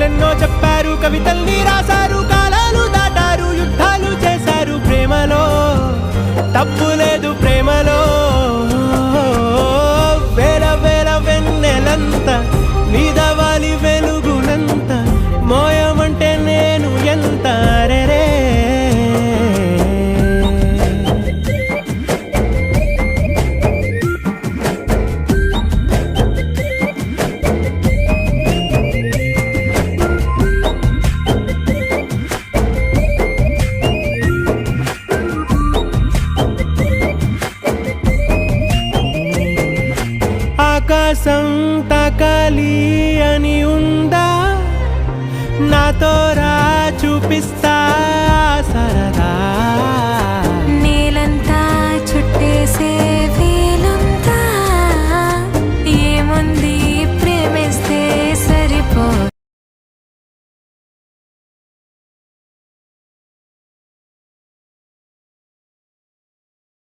కథలెన్నో చెప్పారు, కవితల్ని రాశారు, కాలాలు దాటారు, యుద్ధాలు చేశారు. ప్రేమలో తప్పు లేదు, ప్రేమలో వేల వేల వెన్నెలంత నీదవాలి వెలుగునంత మోయమంటే నేను ఎంత రే. ఆకాశం తాకాలి అని ఉందా, నాతో రా చూపిస్తా